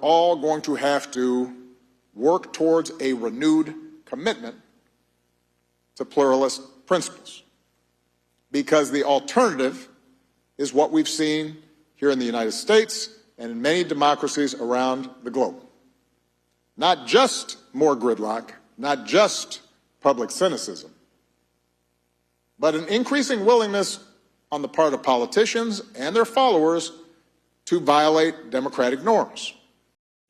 all going to have to work towards a renewed commitment to pluralist principles, because the alternative is what we've seen here in the United States and in many democracies around the globe. Not just more gridlock, not just public cynicism, but an increasing willingness on the part of politicians and their followers to violate democratic norms.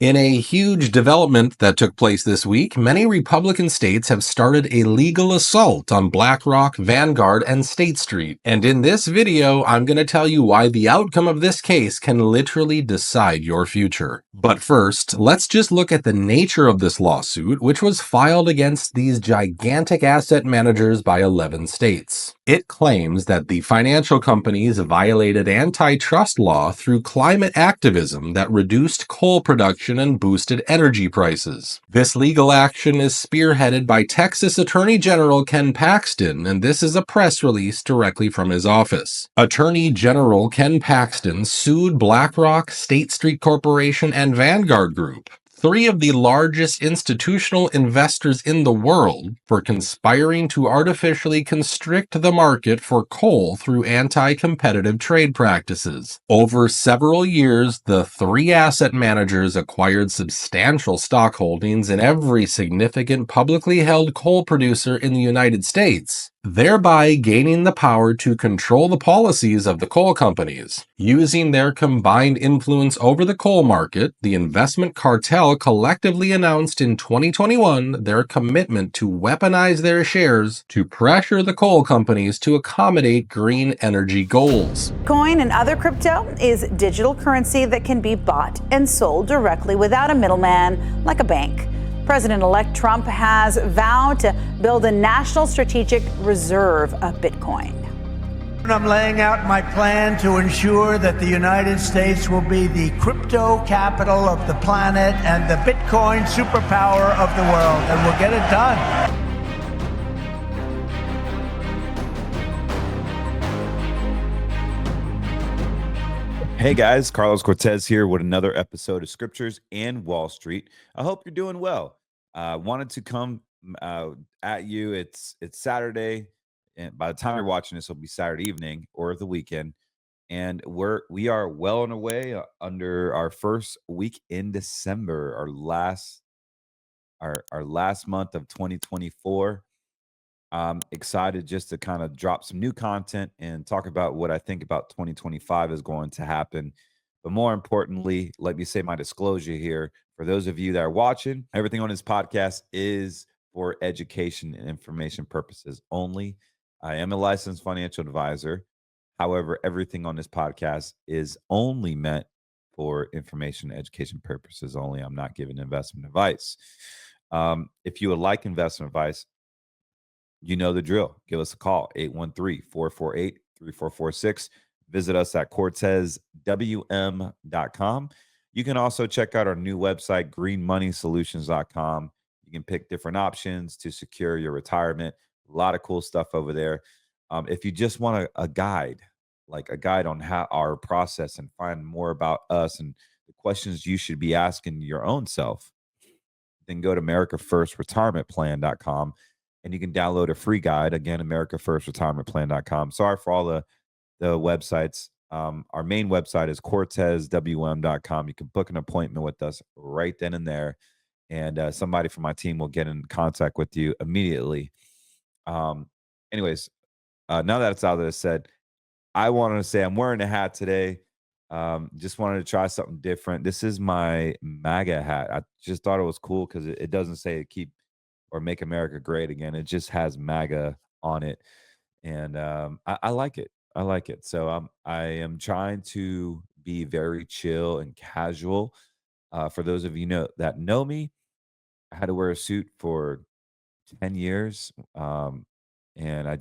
In a huge development that took place this week, many Republican states have started a legal assault on BlackRock, Vanguard, and State Street. And in this video, I'm going to tell you why the outcome of this case can literally decide your future. But first, let's just look at the nature of this lawsuit, which was filed against these gigantic asset managers by 11 states. It claims that the financial companies violated antitrust law through climate activism that reduced coal production and boosted energy prices. This legal action is spearheaded by Texas Attorney General Ken Paxton, and this is a press release directly from his office. Attorney General Ken Paxton sued BlackRock, State Street Corporation, and Vanguard Group, three of the largest institutional investors in the world, for conspiring to artificially constrict the market for coal through anti-competitive trade practices. Over several years, the three asset managers acquired substantial stock holdings in every significant publicly held coal producer in the United States, thereby gaining the power to control the policies of the coal companies. Using their combined influence over the coal market, the investment cartel collectively announced in 2021 their commitment to weaponize their shares to pressure the coal companies to accommodate green energy goals. Coin and other crypto is digital currency that can be bought and sold directly without a middleman, like a bank. President-elect Trump has vowed to build a national strategic reserve of Bitcoin. I'm laying out my plan to ensure that the United States will be the crypto capital of the planet and the Bitcoin superpower of the world, and we'll get it done. Hey guys, Carlos Cortez here with another episode of Scriptures and Wall Street. I hope you're doing well. Wanted to come at you. It's Saturday, and by the time you're watching this, it'll be Saturday evening or the weekend. And we are well on our way under our first week in December, our last month of 2024. I'm excited just to kind of drop some new content and talk about what I think about 2025 is going to happen. But more importantly, let me say my disclosure here. For those of you that are watching, everything on this podcast is for education and information purposes only. I am a licensed financial advisor. However, everything on this podcast is only meant for information and education purposes only. I'm not giving investment advice. If you would like investment advice, you know the drill. Give us a call, 813-448-3446. Visit us at cortezwm.com. You can also check out our new website, greenmoneysolutions.com. You can pick different options to secure your retirement. A lot of cool stuff over there. If you just want a guide, like a guide on how our process and find more about us and the questions you should be asking your own self, then go to americafirstretirementplan.com. And you can download a free guide. Again, americafirstretirementplan.com. Sorry for all the websites. Our main website is cortezwm.com. You can book an appointment with us right then and there. And somebody from my team will get in contact with you immediately. Anyways, now that it's out there said, I wanted to say I'm wearing a hat today. Just wanted to try something different. This is my MAGA hat. I just thought it was cool because it doesn't say keep or make America great again. It just has MAGA on it. And I like it. I like it. So I am trying to be very chill and casual. For those of you that know me, I had to wear a suit for 10 years. And I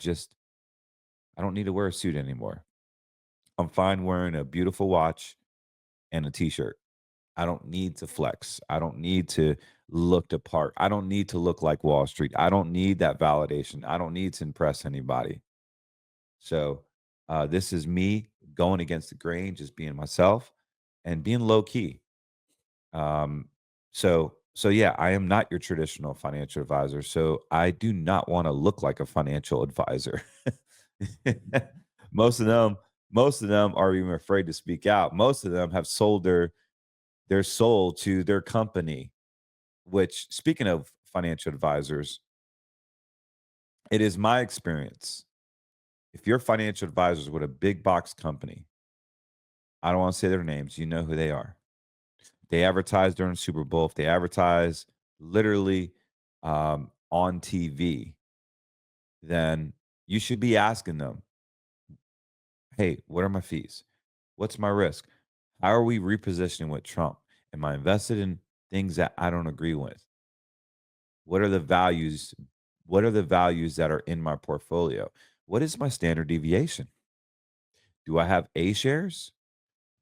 don't need to wear a suit anymore. I'm fine wearing a beautiful watch and a t-shirt. I don't need to flex. I don't need to look the part. I don't need to look like Wall Street. I don't need that validation. I don't need to impress anybody. So this is me going against the grain, just being myself and being low key. So yeah, I am not your traditional financial advisor. So I do not want to look like a financial advisor. most of them, most of them are even afraid to speak out. Most of them have sold their soul to their company. Which, speaking of financial advisors, it is my experience. If you're financial advisors with a big box company, I don't want to say their names. You know who they are. They advertise during Super Bowl. If they advertise literally on TV, then you should be asking them, hey, what are my fees? What's my risk? How are we repositioning with Trump? Am I invested in things that I don't agree with? What are the values? What are the values that are in my portfolio? What is my standard deviation? Do I have A shares?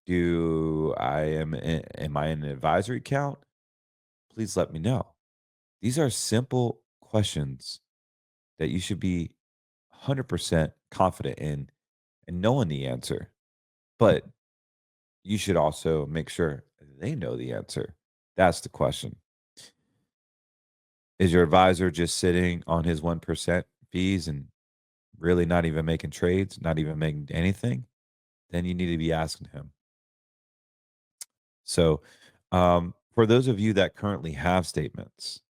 Am I in an advisory account? Please let me know. These are simple questions that you should be 100% confident in and knowing the answer. But you should also make sure they know the answer. That's the question. Is your advisor just sitting on his 1% fees and really not even making trades, not even making anything? Then you need to be asking him. So, for those of you that currently have statements,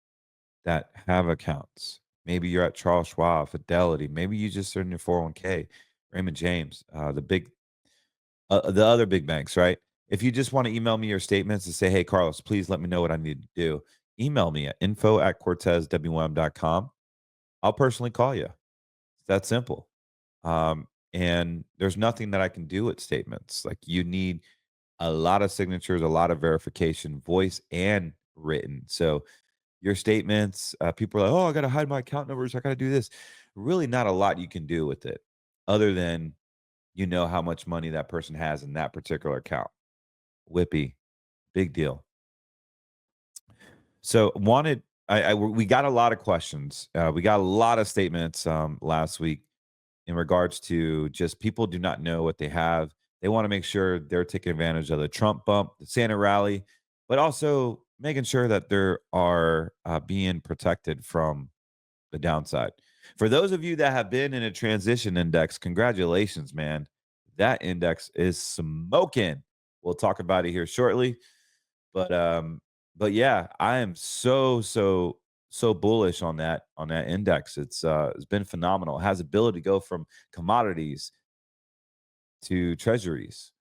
that have accounts, maybe you're at Charles Schwab, Fidelity, maybe you just are in your 401k, Raymond James, the other big banks, right? If you just want to email me your statements and say, hey, Carlos, please let me know what I need to do, email me at info@cortezwm.com. I'll personally call you. It's that simple. And there's nothing that I can do with statements. Like you need a lot of signatures, a lot of verification, voice and written. So your statements, people are like, oh, I got to hide my account numbers. I got to do this. Really, not a lot you can do with it other than you know how much money that person has in that particular account. Whippy, big deal. So we got a lot of questions. We got a lot of statements last week in regards to just people do not know what they have. They want to make sure they're taking advantage of the Trump bump, the Santa rally, but also making sure that they are being protected from the downside. For those of you that have been in a transition index, congratulations, man. That index is smoking. We'll talk about it here shortly. But but yeah, I am so bullish on that index. It's been phenomenal. It has ability to go from commodities to treasuries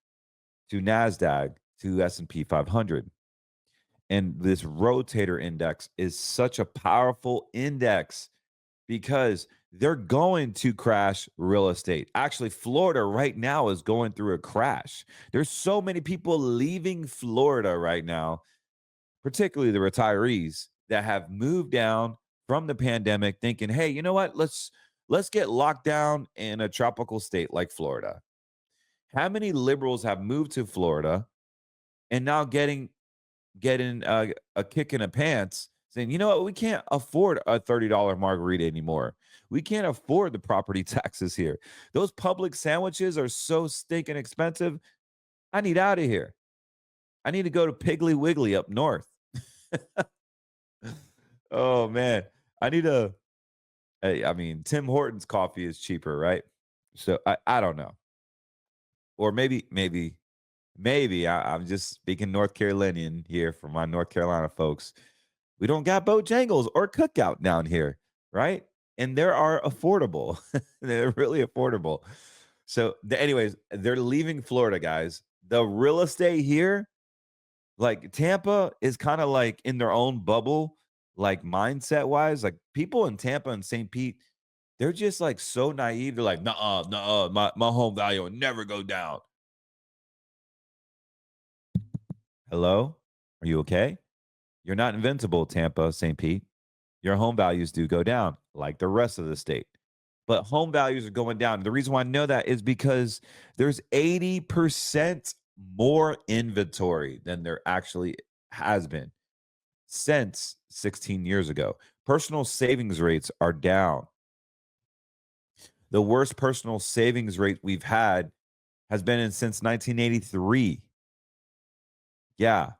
to Nasdaq to S&P 500. And this rotator index is such a powerful index because they're going to crash real estate. Actually, Florida right now is going through a crash. There's so many people leaving Florida right now, particularly the retirees that have moved down from the pandemic thinking, "Hey, you know what? Let's get locked down in a tropical state like Florida." How many liberals have moved to Florida and now getting a kick in the pants saying, you know what, we can't afford a $30 margarita anymore. We can't afford the property taxes here. Those public sandwiches are so stinking expensive. I need out of here. I need to go to Piggly Wiggly up north. Oh man. I need a I mean, Tim Hortons coffee is cheaper, right? So I don't know. Or maybe I'm just speaking North Carolinian here for my North Carolina folks. We don't got Bojangles or Cookout down here, right? And they are affordable. They're really affordable. So, anyways, they're leaving Florida, guys. The real estate here, like Tampa, is kind of like in their own bubble, like mindset wise. Like people in Tampa and St. Pete, they're just like so naive. They're like, nah, my home value will never go down. Hello? Are you okay? You're not invincible, Tampa, St. Pete. Your home values do go down like the rest of the state. But home values are going down. The reason why I know that is because there's 80% more inventory than there actually has been since 16 years ago. Personal savings rates are down. The worst personal savings rate we've had has been since 1983. Yeah.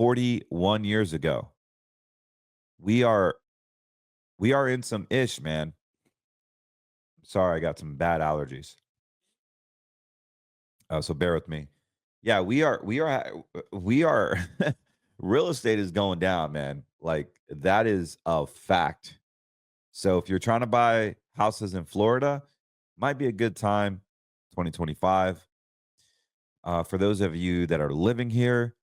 41 years ago. We are in some ish, man. Sorry, I got some bad allergies. So bear with me. Yeah, we are real estate is going down, man. Like, that is a fact. So if you're trying to buy houses in Florida, might be a good time, 2025. For those of you that are living here,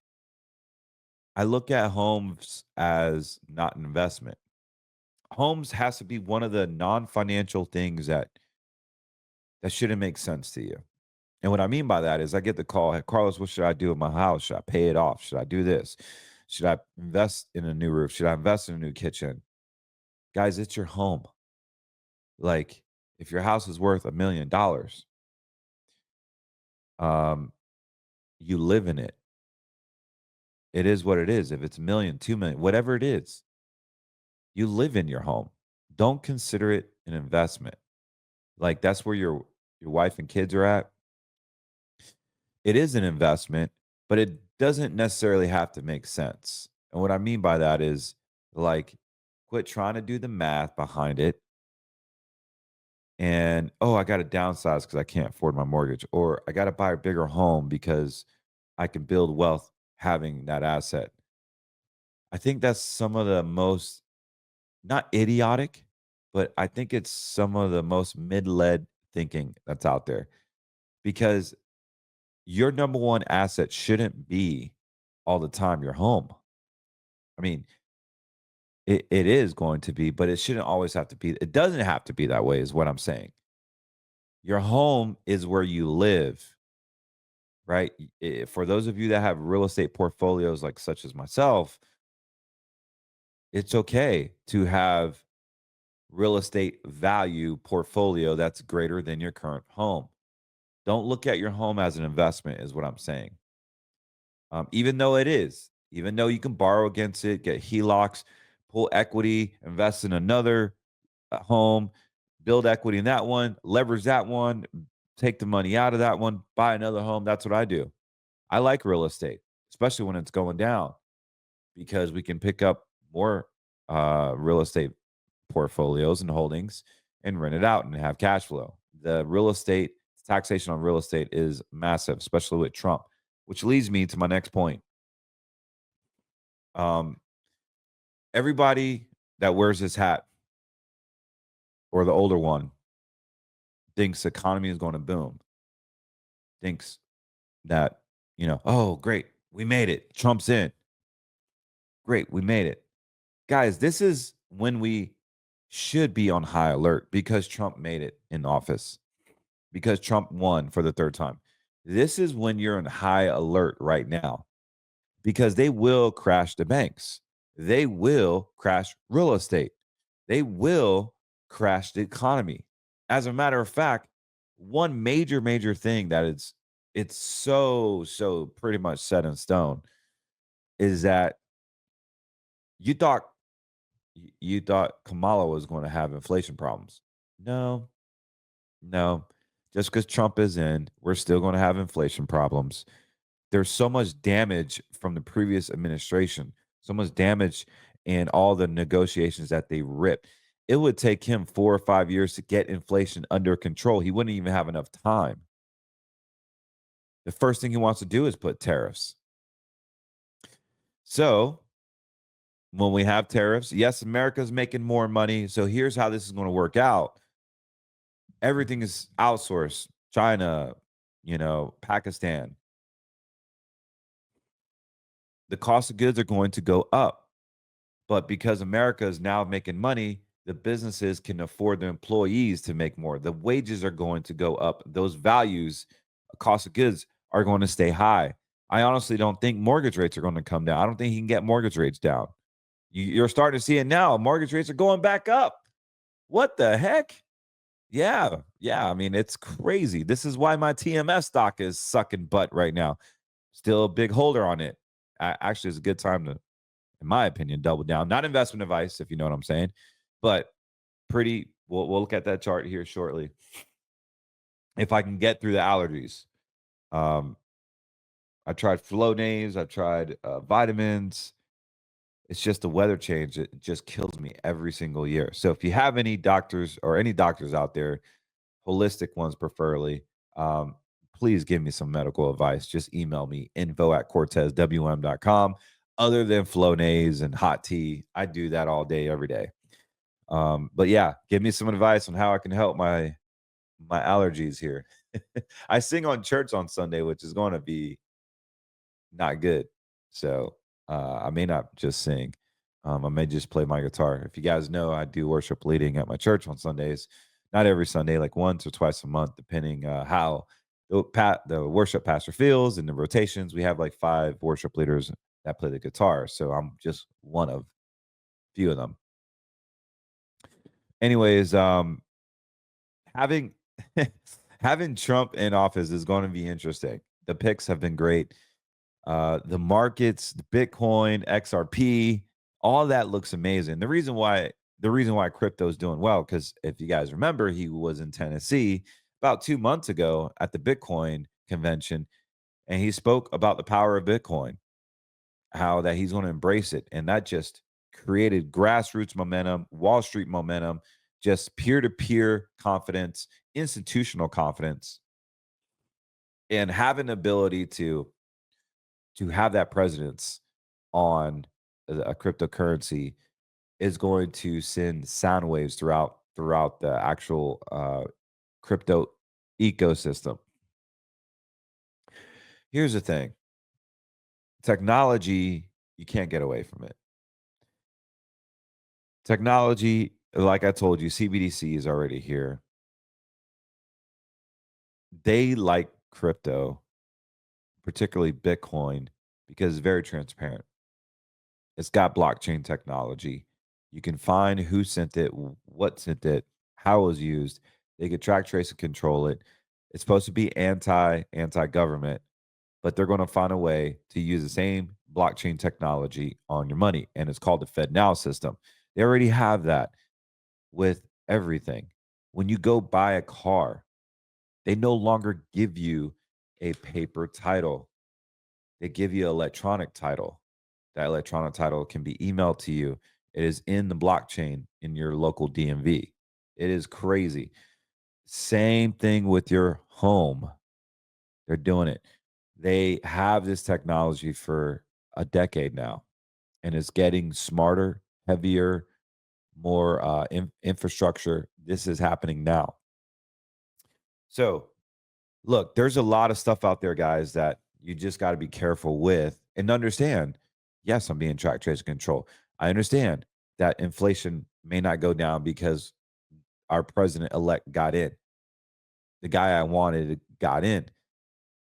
I look at homes as not an investment. Homes has to be one of the non-financial things that shouldn't make sense to you. And what I mean by that is I get the call, "Hey, Carlos, what should I do with my house? Should I pay it off? Should I do this? Should I invest in a new roof? Should I invest in a new kitchen?" Guys, it's your home. Like, if your house is worth $1 million, um, you live in it. It is what it is. If it's a million, 2 million, whatever it is, you live in your home. Don't consider it an investment. Like, that's where your wife and kids are at. It is an investment, but it doesn't necessarily have to make sense. And what I mean by that is, like, quit trying to do the math behind it. And, oh, I got to downsize because I can't afford my mortgage, or I got to buy a bigger home because I can build wealth having that asset. I think that's some of the most, not idiotic, but I think it's some of the most mid-led thinking that's out there, because your number one asset shouldn't be all the time your home. I mean, it is going to be, but it shouldn't always have to be. It doesn't have to be that way, is what I'm saying. Your home is where you live, right? For those of you that have real estate portfolios, like such as myself, it's okay to have real estate value portfolio that's greater than your current home. Don't look at your home as an investment, is what I'm saying. Even though it is, even though you can borrow against it, get HELOCs, pull equity, invest in another home, build equity in that one, leverage that one, take the money out of that one, buy another home. That's what I do. I like real estate, especially when it's going down, because we can pick up more real estate portfolios and holdings and rent it out and have cash flow. The real estate taxation on real estate is massive, especially with Trump, which leads me to my next point. Um, Everybody that wears this hat, or the older one, thinks the economy is going to boom, thinks that, oh, great, we made it. Trump's in. Great, we made it. Guys, this is when we should be on high alert, because Trump made it in office, because Trump won for the third time. This is when you're in high alert right now, because they will crash the banks. They will crash real estate. They will crash the economy. As a matter of fact, one major thing that it's so pretty much set in stone is that you thought Kamala was going to have inflation problems. No, no. Just because Trump is in, we're still going to have inflation problems. There's so much damage from the previous administration, so much damage in all the negotiations that they ripped. It would take him 4 or 5 years to get inflation under control. He wouldn't even have enough time. The first thing he wants to do is put tariffs. So when we have tariffs, yes, America's making more money. So here's how this is going to work out. Everything is outsourced. China, Pakistan. The cost of goods are going to go up. But because America is now making money, the businesses can afford the employees to make more. The wages are going to go up. Those values, cost of goods, are going to stay high. I honestly don't think mortgage rates are going to come down. I don't think he can get mortgage rates down. You're starting to see it now. Mortgage rates are going back up. What the heck? Yeah. I mean, it's crazy. This is why my TMS stock is sucking butt right now. Still a big holder on it. Actually, it's a good time to, in my opinion, double down. Not investment advice, if you know what I'm saying, but we'll look at that chart here shortly. If I can get through the allergies. I tried Flonase. I tried vitamins. It's just the weather change. It just kills me every single year. So if you have any doctors or any doctors out there, holistic ones preferably, um, please give me some medical advice. Just email me info@cortezwm.com. Other than Flonase and hot tea, I do that all day, every day. But yeah, give me some advice on how I can help my allergies here. I sing on church on Sunday, which is going to be not good. So I may not just sing. I may just play my guitar. If you guys know, I do worship leading at my church on Sundays. Not every Sunday, like once or twice a month, depending how the worship pastor feels and the rotations. We have like 5 worship leaders that play the guitar. So I'm just one of few of them. Anyways, having having Trump in office is going to be interesting. The picks have been great. The markets, the Bitcoin, XRP, all that looks amazing. The reason why crypto is doing well, because if you guys remember, he was in Tennessee about 2 months ago at the Bitcoin convention, and he spoke about the power of Bitcoin, how that he's going to embrace it, and that just created grassroots momentum, Wall Street momentum, just peer-to-peer confidence, institutional confidence, and having the ability to have that presence on a cryptocurrency is going to send sound waves throughout the actual crypto ecosystem. Here's the thing. Technology, you can't get away from it. Technology, like I told you, CBDC is already here. They like crypto, particularly Bitcoin, because it's very transparent. It's got blockchain technology. You can find who sent it, what sent it, how it was used. They could track, trace, and control it. It's supposed to be anti-government, but they're going to find a way to use the same blockchain technology on your money, and it's called the FedNow system. They already have that with everything. When you go buy a car, they no longer give you a paper title. They give you an electronic title. That electronic title can be emailed to you. It is in the blockchain in your local DMV. It is crazy. Same thing with your home. They're doing it. They have this technology for a decade now, and it's getting smarter, heavier, more infrastructure. This is happening now. So, look, there's a lot of stuff out there, guys, that you just got to be careful with and understand. Yes, I'm being track, trace, and control. I understand that inflation may not go down because our president-elect got in. The guy I wanted got in.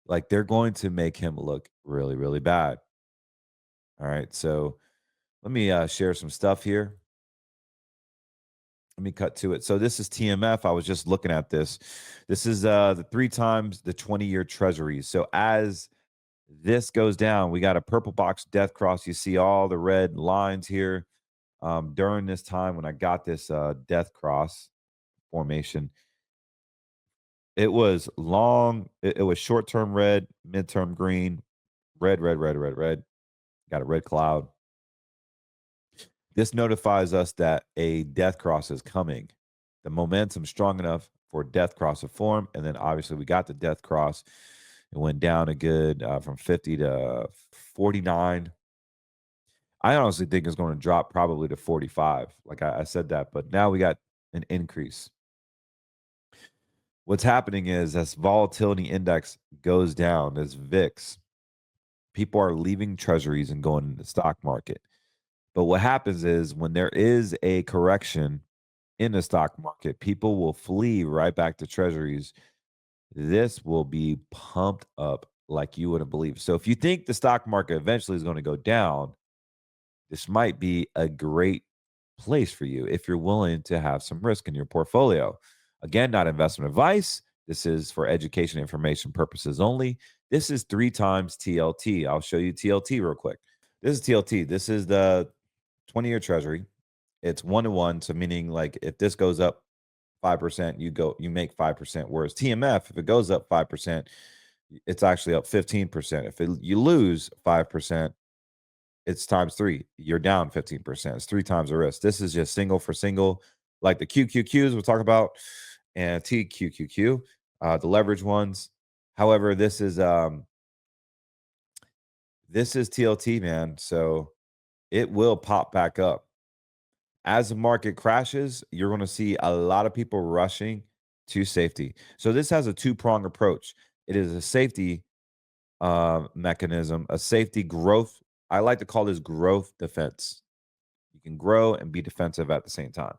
Like, they're going to make him look really, really bad. All right, so let me share some stuff here. Let me cut to it. So this is TMF. I was just looking at this. This is the 3 times the 20-year treasuries. So as this goes down, we got a purple box death cross. You see all the red lines here. During this time when I got this death cross formation, it was long. It was short-term red, midterm green, red, red, red, red, red. Got a red cloud. This notifies us that a death cross is coming. The momentum strong enough for death cross to form. And then obviously we got the death cross. It went down a good from 50 to 49. I honestly think it's going to drop probably to 45. Like I said that, but now we got an increase. What's happening is as volatility index goes down, as VIX, people are leaving treasuries and going into the stock market. But what happens is when there is a correction in the stock market, people will flee right back to treasuries. This will be pumped up like you wouldn't believe. So if you think the stock market eventually is going to go down, this might be a great place for you if you're willing to have some risk in your portfolio. Again, not investment advice. This is for education information purposes only. This is 3 times TLT. I'll show you TLT real quick. This is TLT. This is the 20-year treasury. It's 1-to-1. So meaning like if this goes up 5%, you make 5%. Whereas TMF, if it goes up 5%, it's actually up 15%. If you lose 5%, it's times 3. You're down 15%. It's 3 times the risk. This is just single for single, like the QQQs we'll talk about, and TQQQ, the leverage ones. However, this is TLT, man. So it will pop back up. As the market crashes, you're going to see a lot of people rushing to safety. So this has a two-prong approach. It is a safety mechanism, a safety growth. I like to call this growth defense. You can grow and be defensive at the same time.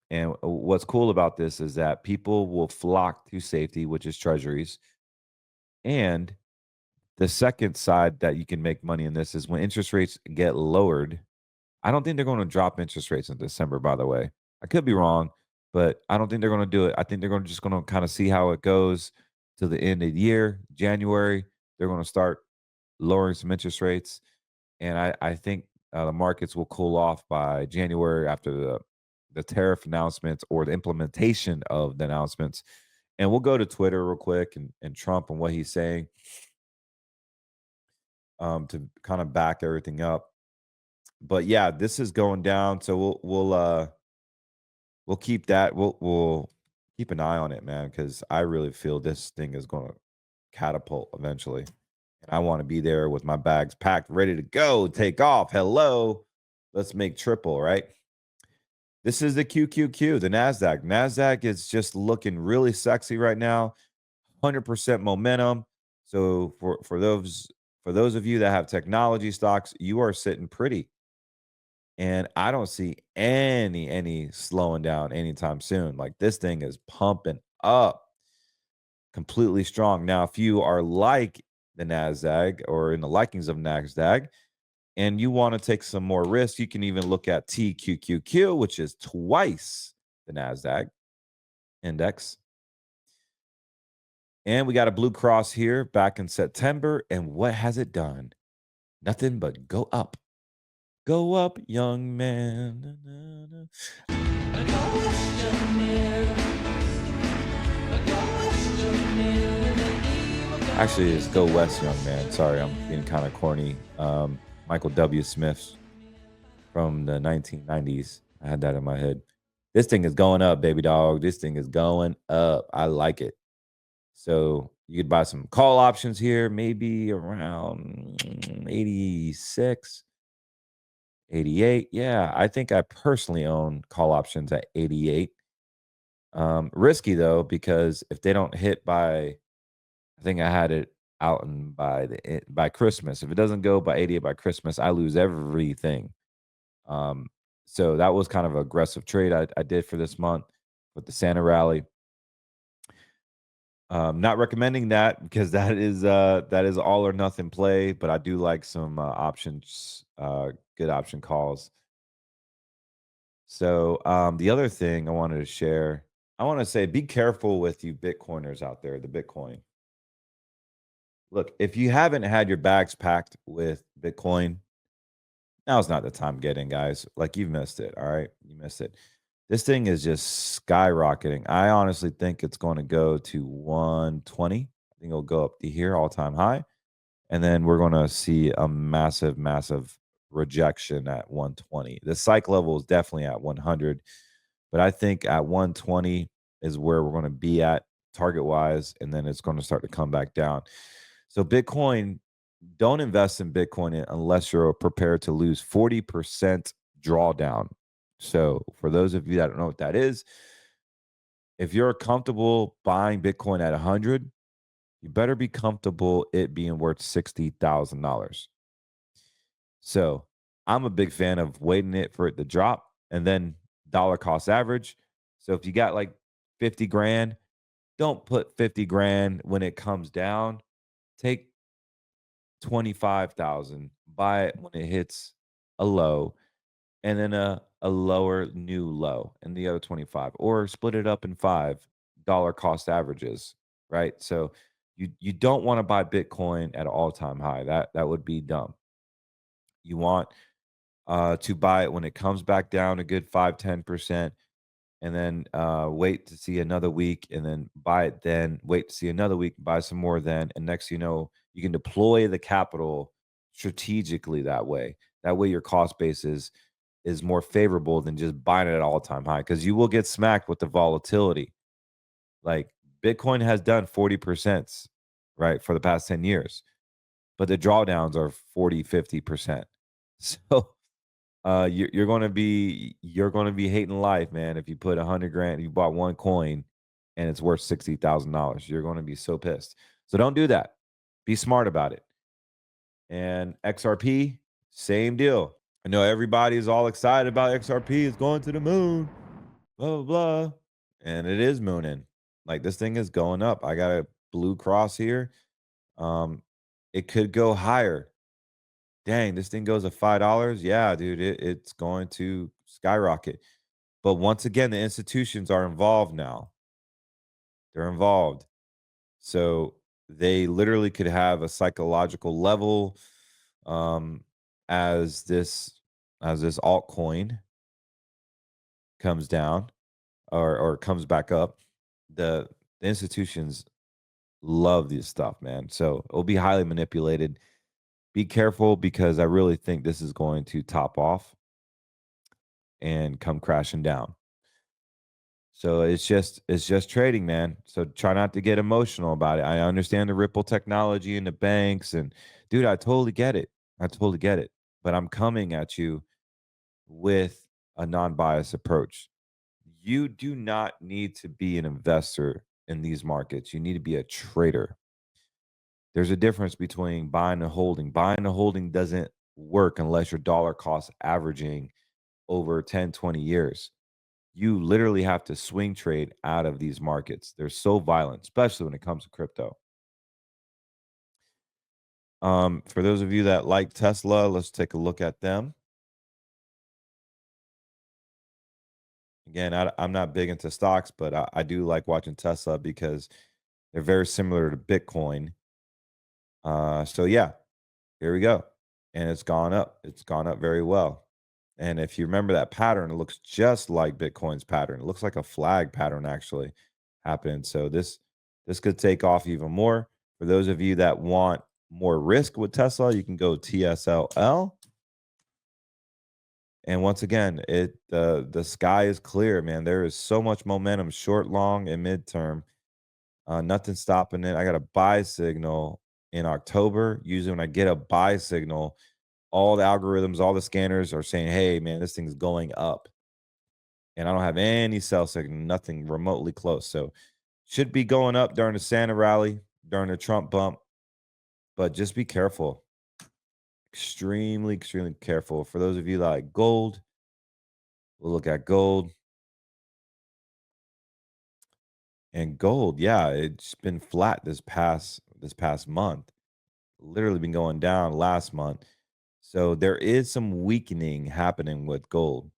And what's cool about this is that people will flock to safety, which is treasuries. And the second side that you can make money in this is when interest rates get lowered. I don't think they're going to drop interest rates in December, by the way. I could be wrong, but I don't think they're going to do it. I think they're just going to kind of see how it goes to the end of the year. January, they're going to start lowering some interest rates. And I think the markets will cool off by January after the tariff announcements or the implementation of the announcements. And we'll go to Twitter real quick and Trump and what he's saying to kind of back everything up. But yeah, this is going down. So we'll keep that. We'll keep an eye on it, man, because I really feel this thing is going to catapult eventually. And I want to be there with my bags packed, ready to go, take off. Hello. Let's make triple, right? This is the QQQ, the NASDAQ. NASDAQ is just looking really sexy right now. 100% momentum. So for those of you that have technology stocks, you are sitting pretty. And I don't see any slowing down anytime soon. Like this thing is pumping up completely strong. Now, if you are like the NASDAQ or in the likings of NASDAQ and you want to take some more risk, you can even look at TQQQ, which is twice the NASDAQ index. And we got a blue cross here back in September. And what has it done? Nothing but go up. Go up, young man. Actually, it's Go West, young man. Sorry, I'm being kind of corny. Michael W. Smith from the 1990s. I had that in my head. This thing is going up, baby dog. This thing is going up. I like it. So you could buy some call options here, maybe around 86. 88. Yeah, I think I personally own call options at 88. Risky though, because if they don't hit by, I think I had it out and by Christmas. If it doesn't go by 88 by Christmas, I lose everything. So that was kind of an aggressive trade I did for this month with the Santa rally. Not recommending that because that is all or nothing play, but I do like some options, good option calls. So the other thing I wanted to share, I want to say be careful with you Bitcoiners out there, the Bitcoin. Look, if you haven't had your bags packed with Bitcoin, now's not the time to get in, guys. Like you've missed it. All right. You missed it. This thing is just skyrocketing. I honestly think it's going to go to 120. I think it'll go up to here, all-time high. And then we're going to see a massive rejection at 120. The psych level is definitely at 100. But I think at 120 is where we're going to be at target-wise. And then it's going to start to come back down. So Bitcoin, don't invest in Bitcoin unless you're prepared to lose 40% drawdown. So for those of you that don't know what that is, if you're comfortable buying Bitcoin at 100, you better be comfortable it being worth $60,000. So I'm a big fan of waiting it for it to drop and then dollar cost average. So if you got like 50 grand, don't put 50 grand when it comes down. Take 25,000, buy it when it hits a low, and then a lower new low and the other 25, or split it up in $5 cost averages, right? So you don't want to buy Bitcoin at an all-time high. That would be dumb. You want to buy it when it comes back down a good 5-10%. and then wait to see another week, and then buy it then, wait to see another week, buy some more then, and next you know, you can deploy the capital strategically that way. That way your cost base is more favorable than just buying it at all-time high, because you will get smacked with the volatility. Like Bitcoin has done 40%, right, for the past 10 years, but the drawdowns are 40, 50%. So you're going to be hating life, man. If you put 100 grand, you bought one coin and it's worth $60,000, you're going to be so pissed. So don't do that. Be smart about it. And XRP, same deal. I know everybody's all excited about XRP. It's going to the moon, blah, blah, blah. And it is mooning. Like, this thing is going up. I got a blue cross here. It could go higher. Dang, this thing goes to $5. Yeah, dude, it's going to skyrocket. But once again, the institutions are involved now. They're involved. So they literally could have a psychological level as this altcoin comes down or comes back up. The institutions love this stuff, man. So it'll be highly manipulated. Be careful, because I really think this is going to top off and come crashing down. So it's just trading, man. So try not to get emotional about it. I understand the Ripple technology and the banks, and dude, I totally get it. I totally get it. But I'm coming at you with a non-biased approach. You do not need to be an investor in these markets. You need to be a trader. There's a difference between buying and holding. Buying and holding doesn't work unless your dollar cost averaging over 10, 20 years. You literally have to swing trade out of these markets. They're so violent, especially when it comes to crypto. For those of you that like Tesla, let's take a look at them. Again, I'm not big into stocks, but I do like watching Tesla because they're very similar to Bitcoin. So yeah, here we go. And it's gone up. It's gone up very well. And if you remember that pattern, it looks just like Bitcoin's pattern. It looks like a flag pattern actually happening. So this could take off even more. For those of you that want more risk with Tesla, you can go TSLL. And once again, the sky is clear, man. There is so much momentum, short, long, and midterm. Nothing stopping it. I got a buy signal in October. Usually when I get a buy signal, all the algorithms, all the scanners are saying, hey, man, this thing's going up. And I don't have any sell signal, nothing remotely close. So should be going up during the Santa rally, during the Trump bump. But just be careful. Extremely, extremely careful. For those of you that like gold, we'll look at gold. And gold, yeah, it's been flat this past month. Literally been going down last month. So there is some weakening happening with gold.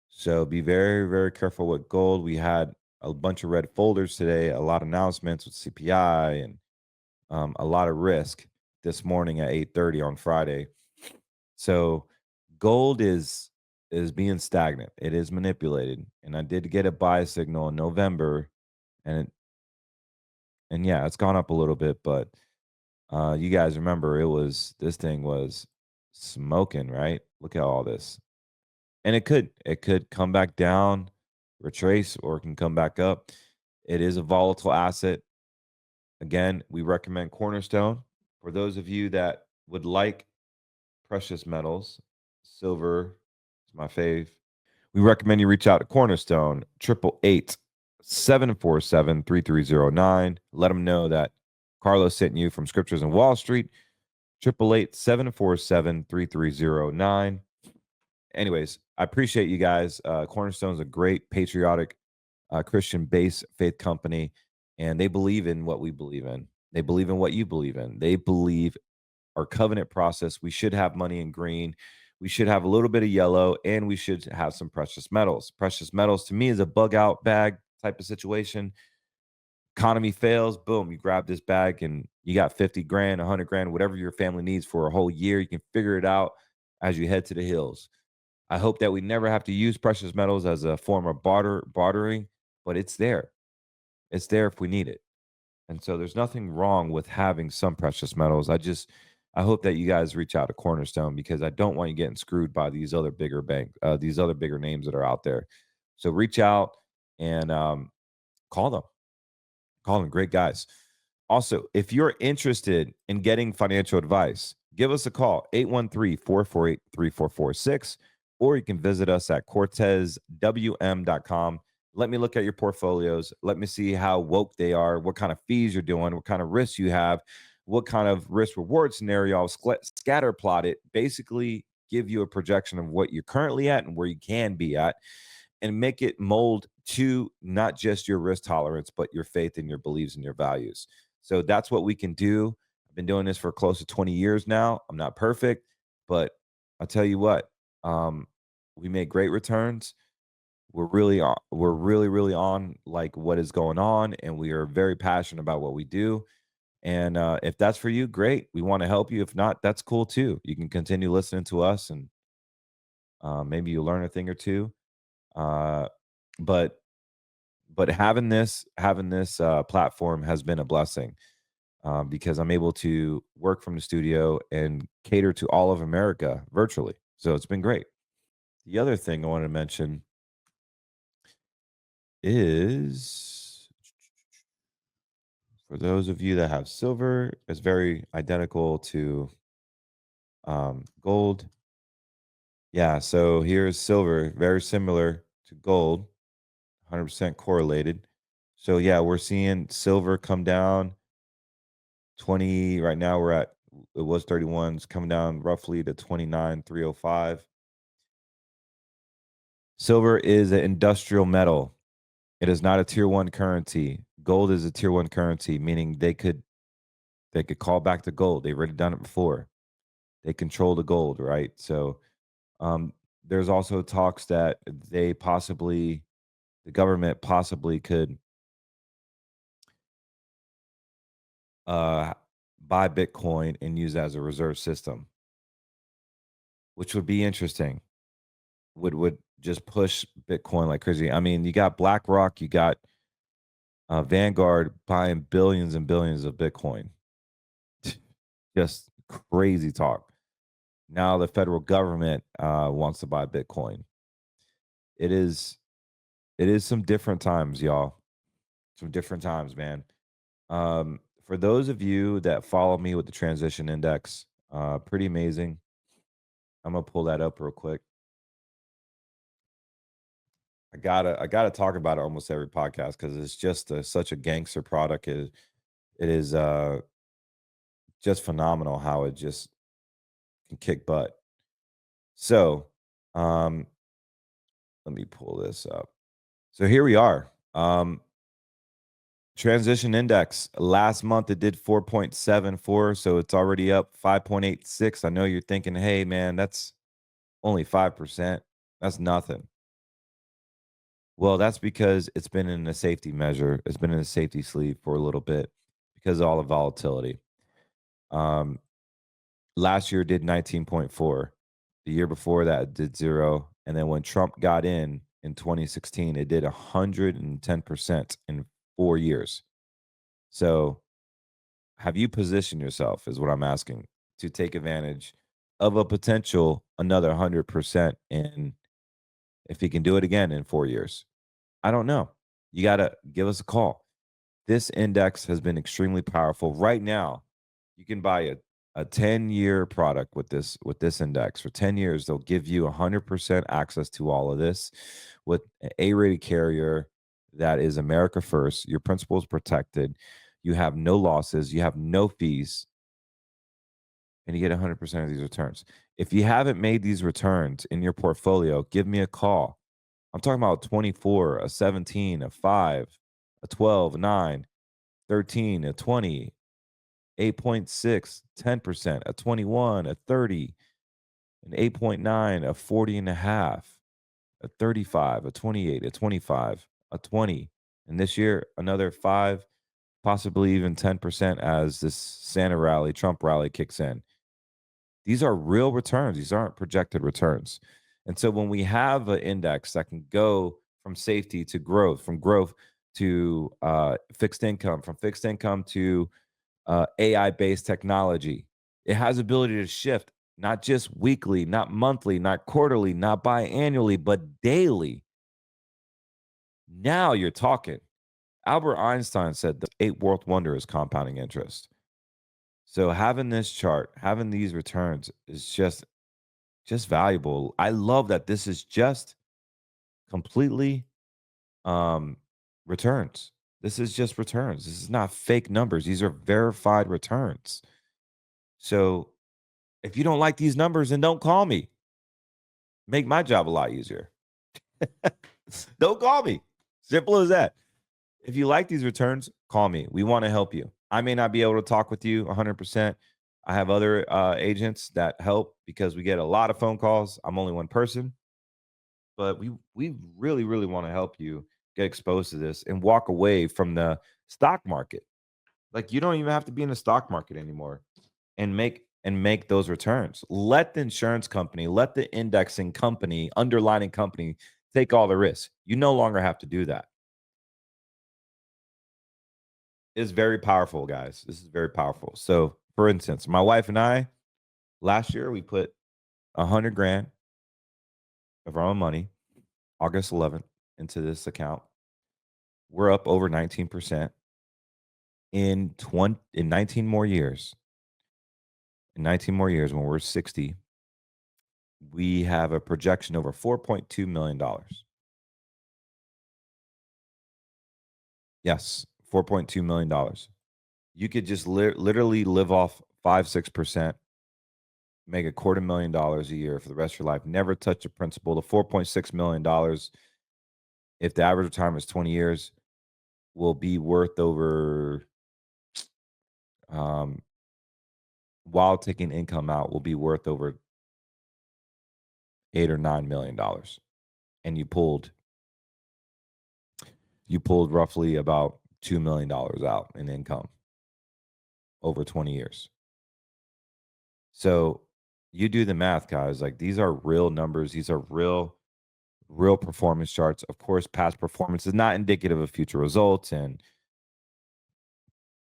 So be very, very careful with gold. We had a bunch of red folders today, a lot of announcements with CPI, and a lot of risk this morning at 8:30 on Friday. So gold is being stagnant. It is manipulated. And I did get a buy signal in November, and yeah, it's gone up a little bit, but you guys remember this thing was smoking, right? Look at all this. And it could come back down, retrace, or it can come back up. It is a volatile asset. Again, we recommend Cornerstone. For those of you that would like precious metals, silver is my fave. We recommend you reach out to Cornerstone, 888-747-3309. Let them know that Carlos sent you from Scriptures and Wall Street, 888-747-3309. Anyways, I appreciate you guys. Cornerstone is a great patriotic Christian-based faith company, and they believe in what we believe in. They believe in what you believe in. They believe our covenant process. We should have money in green. We should have a little bit of yellow, and we should have some precious metals. Precious metals to me is a bug out bag type of situation. Economy fails, boom, you grab this bag and you got 50 grand, 100 grand, whatever your family needs for a whole year. You can figure it out as you head to the hills. I hope that we never have to use precious metals as a form of bartering, but it's there. It's there if we need it. And so there's nothing wrong with having some precious metals. I hope that you guys reach out to Cornerstone, because I don't want you getting screwed by these other bigger these other bigger names that are out there. So reach out and call them. Call them. Great guys. Also, if you're interested in getting financial advice, give us a call, 813-448-3446, or you can visit us at cortezwm.com. Let me look at your portfolios. Let me see how woke they are, what kind of fees you're doing, what kind of risks you have, what kind of risk reward scenario I'll scatter plot it, basically give you a projection of what you're currently at and where you can be at, and make it mold to not just your risk tolerance, but your faith and your beliefs and your values. So that's what we can do. I've been doing this for close to 20 years now. I'm not perfect, but I'll tell you what, we make great returns. We're really on like what is going on, and we are very passionate about what we do. And if that's for you, great. We want to help you. If not, that's cool too. You can continue listening to us, and maybe you learn a thing or two. But having this platform has been a blessing, because I'm able to work from the studio and cater to all of America virtually. So it's been great. The other thing I want to mention is, for those of you that have silver, it's very identical to gold. Yeah, so here's silver, very similar to gold, 100% correlated. So yeah, we're seeing silver come down 20. Right now it was 31, it's coming down roughly to 29,305. Silver is an industrial metal. It is not a tier 1 currency. Gold is a tier 1 currency, meaning they could call back to gold. They've already done it before. They control the gold, right? So there's also talks that the government possibly could buy Bitcoin and use it as a reserve system, which would be interesting. Would just push Bitcoin like crazy. I mean, you got BlackRock, you got Vanguard buying billions and billions of Bitcoin. Just crazy talk. Now the federal government wants to buy Bitcoin. It is some different times, y'all. Some different times, man. For those of you that follow me with the transition index, pretty amazing. I'm gonna pull that up real quick. I gotta talk about it almost every podcast, because it's just such a gangster product. It is just phenomenal how it just can kick butt. So let me pull this up. So here we are. Transition index last month it did 4.74, so it's already up 5.86. I know you're thinking, hey man, that's only 5%. That's nothing. Well, that's because it's been in a safety measure. It's been in a safety sleeve for a little bit because of all the volatility. Last year did 19.4. The year before that it did 0. And then when Trump got in 2016, it did 110% in 4 years. So have you positioned yourself, is what I'm asking, to take advantage of a potential another 100% in, if he can do it again in 4 years? I don't know. You got to give us a call. This index has been extremely powerful. Right now, you can buy a 10-year product with this index. For 10 years, they'll give you 100% access to all of this with an A-rated carrier that is America first. Your principal is protected. You have no losses. You have no fees. And you get 100% of these returns. If you haven't made these returns in your portfolio, give me a call. I'm talking about 24, a 17, a 5, a 12, a 9, 13, a 20, 8.6, 10%, a 21, a 30, an 8.9, a 40 and a half, a 35, a 28, a 25, a 20. And this year, another 5, possibly even 10% as this Trump rally kicks in. These are real returns. These aren't projected returns. And so when we have an index that can go from safety to growth, from growth to fixed income, from fixed income to AI-based technology, it has ability to shift, not just weekly, not monthly, not quarterly, not biannually, but daily. Now you're talking. Albert Einstein said the eighth world wonder is compounding interest. So having this chart, having these returns is just valuable. I love that this is just completely returns. This is just returns. This is not fake numbers. These are verified returns. So if you don't like these numbers, then don't call me. Make my job a lot easier. Don't call me. Simple as that. If you like these returns, call me. We want to help you. I may not be able to talk with you 100%. I have other agents that help because we get a lot of phone calls. I'm only one person. But we really, really want to help you get exposed to this and walk away from the stock market. Like, you don't even have to be in the stock market anymore and make those returns. Let the insurance company, let the indexing company, underlining company take all the risks. You no longer have to do that. It's very powerful, guys. This is very powerful. So, for instance, my wife and I, last year, we put $100 grand of our own money, August 11th, into this account. We're up over 19% in 19 more years. In 19 more years, when we're 60, we have a projection over $4.2 million. Yes, $4.2 million. You could just literally live off 5-6%, make $250,000 a year for the rest of your life, never touch a principal. The $4.6 million, if the average retirement is 20 years, will be worth over, while taking income out, will be worth over $8 or $9 million. And you pulled roughly about $2 million out in income over 20 years. So you do the math, guys. Like, these are real numbers. These are real performance charts. Of course, past performance is not indicative of future results and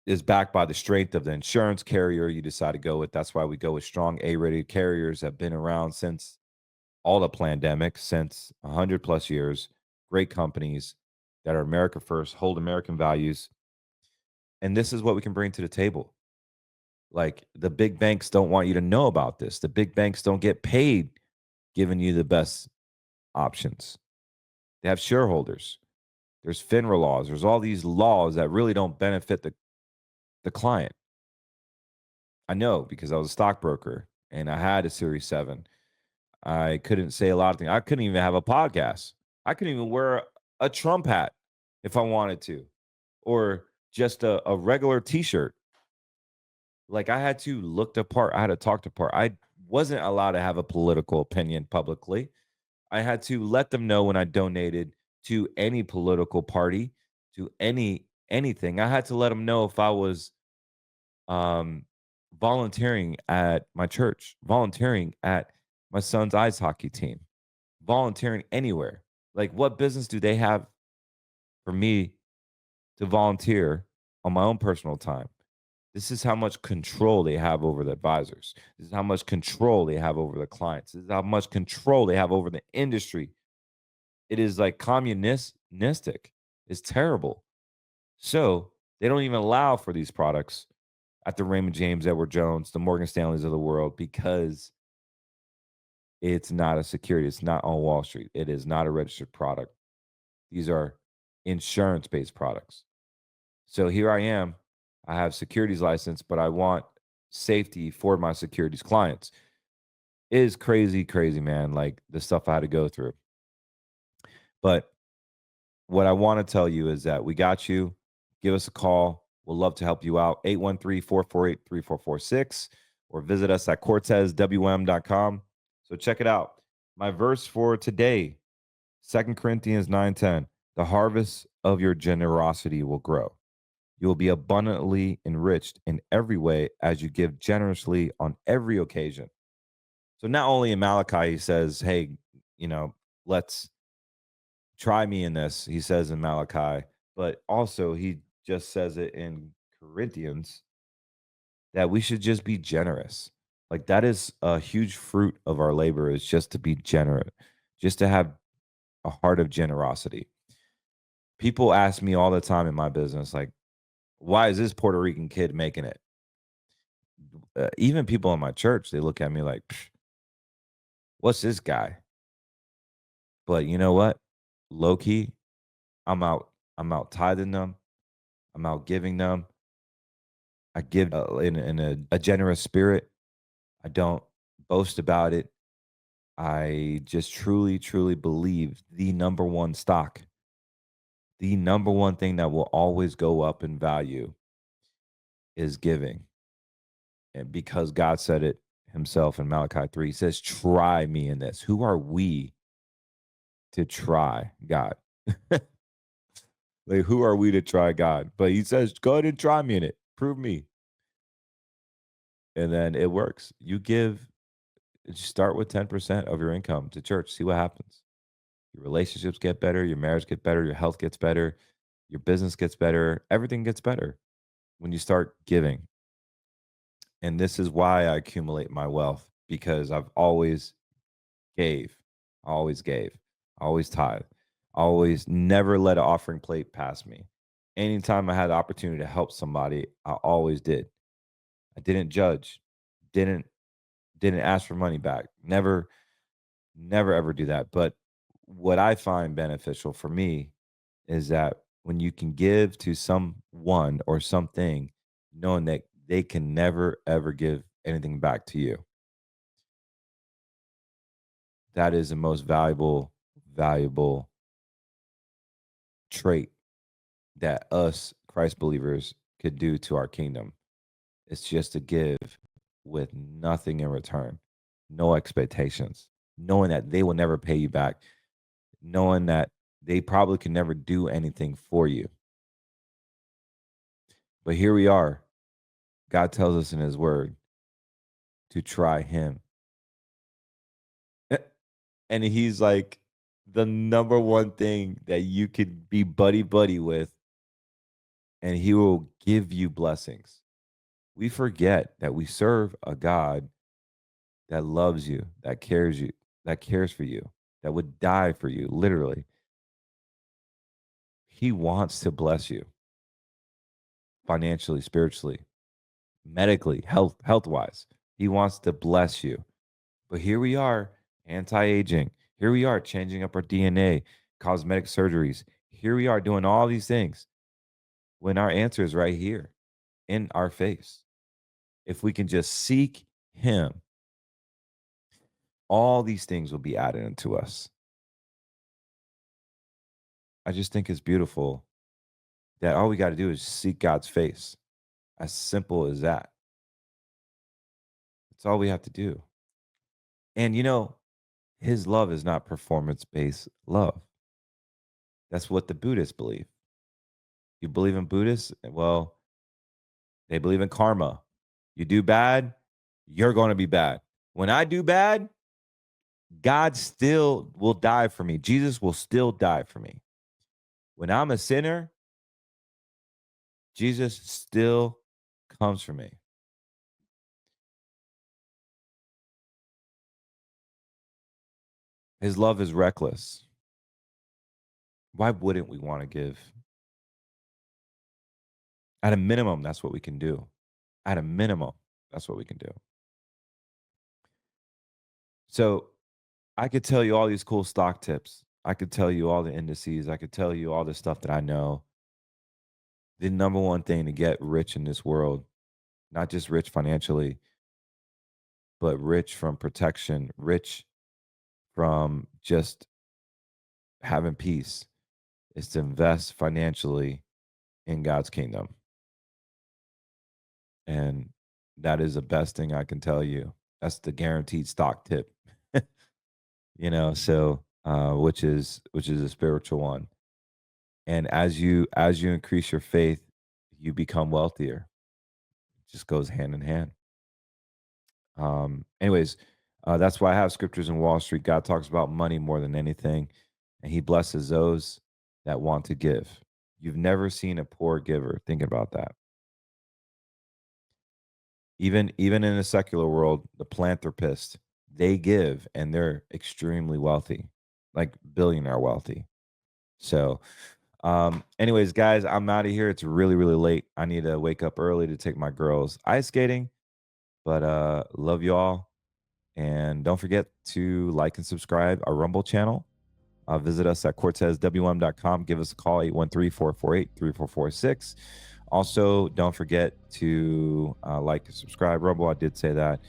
is backed by the strength of the insurance carrier you decide to go with. That's why we go with strong A-rated carriers that have been around since all the pandemic, since 100 plus years. Great companies that are America first, hold American values. And this is what we can bring to the table. Like, the big banks don't want you to know about this. The big banks don't get paid giving you the best options. They have shareholders. There's FINRA laws. There's all these laws that really don't benefit the client. I know, because I was a stockbroker and I had a Series 7. I couldn't say a lot of things. I couldn't even have a podcast. I couldn't even wear a Trump hat if I wanted to, or just a regular t-shirt. Like, I had to look the part. I had to talk the part. I wasn't allowed to have a political opinion publicly. I had to let them know when I donated to any political party, to anything. I had to let them know if I was volunteering at my church, volunteering at my son's ice hockey team, volunteering anywhere. Like, what business do they have for me to volunteer on my own personal time? This is how much control they have over the advisors. This is how much control they have over the clients. This is how much control they have over the industry. It is like communistic. It's terrible. So they don't even allow for these products at the Raymond James, Edward Jones, the Morgan Stanleys of the world, because it's not a security. It's not on Wall Street. It is not a registered product. These are insurance-based products. So here I am. I have securities license, but I want safety for my securities clients. It is crazy, man. Like, the stuff I had to go through. But what I want to tell you is that we got you. Give us a call. We'll love to help you out. 813-448-3446, or visit us at cortezwm.com. So check it out. My verse for today, 2 Corinthians 9:10. The harvest of your generosity will grow. You will be abundantly enriched in every way as you give generously on every occasion. So not only in Malachi, he says, hey, let's try me in this, he says in Malachi, but also he just says it in Corinthians that we should just be generous. Like that is a huge fruit of our labor, is just to be generous, just to have a heart of generosity. People ask me all the time in my business, like, why is this Puerto Rican kid making it? Even people in my church, they look at me like, what's this guy? But you know what? Low key, I'm out tithing them. I'm out giving them. I give in a generous spirit. I don't boast about it. I just truly, truly believe the number one stock, the number one thing that will always go up in value is giving. And because God said it himself in Malachi 3, he says, try me in this. Who are we to try God? Like, who are we to try God? But he says, go ahead and try me in it. Prove me. And then it works. You start with 10% of your income to church. See what happens. Your relationships get better. Your marriage gets better. Your health gets better. Your business gets better. Everything gets better when you start giving. And this is why I accumulate my wealth, because I've always gave. I always gave. I always tithe. I always never let an offering plate pass me. Anytime I had the opportunity to help somebody, I always did. I didn't judge. Didn't ask for money back. Never ever do that. But what I find beneficial for me is that when you can give to someone or something, knowing that they can never ever give anything back to you, that is the most valuable trait that us Christ believers could do to our kingdom. It's just to give with nothing in return, no expectations, knowing that they will never pay you back, knowing that they probably can never do anything for you. But here we are. God tells us in his word to try him. And he's like the number one thing that you could be buddy with, and he will give you blessings. We forget that we serve a God that loves you, that cares for you, that would die for you, literally. He wants to bless you financially, spiritually, medically, health-wise. He wants to bless you. But here we are, anti-aging. Here we are changing up our DNA, cosmetic surgeries. Here we are doing all these things when our answer is right here in our face. If we can just seek him, all these things will be added unto us. I just think it's beautiful that all we got to do is seek God's face. As simple as that. That's all we have to do. And his love is not performance-based love. That's what the Buddhists believe. You believe in Buddhists? Well, they believe in karma. You do bad, you're going to be bad. When I do bad, God still will die for me. Jesus will still die for me. When I'm a sinner, Jesus still comes for me. His love is reckless. Why wouldn't we want to give? At a minimum, that's what we can do. At a minimum, that's what we can do. So I could tell you all these cool stock tips. I could tell you all the indices. I could tell you all the stuff that I know. The number one thing to get rich in this world, not just rich financially, but rich from protection, rich from just having peace, is to invest financially in God's kingdom. And that is the best thing I can tell you. That's the guaranteed stock tip. So which is a spiritual one. And as you increase your faith, you become wealthier. It just goes hand in hand. Anyways, That's why I have scriptures in Wall Street. God talks about money more than anything, and he blesses those that want to give. You've never seen a poor giver. Think about that. Even in the secular world, the philanthropists, they give and they're extremely wealthy, like billionaire wealthy. So anyways, guys, I'm out of here. It's really, really late. I need to wake up early to take my girls ice skating. But love y'all. And don't forget to like and subscribe our Rumble channel. Visit us at CortezWM.com. Give us a call, 813-448-3446. Also, don't forget to like and subscribe. Rumble, I did say that.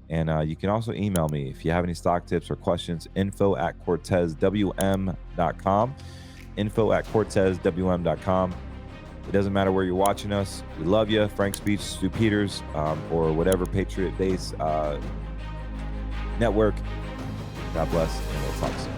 And you can also email me if you have any stock tips or questions, info@CortezWM.com. info@CortezWM.com. It doesn't matter where you're watching us. We love you. Frank Speech, Stu Peters, or whatever Patriot Base network. God bless, and we'll talk soon.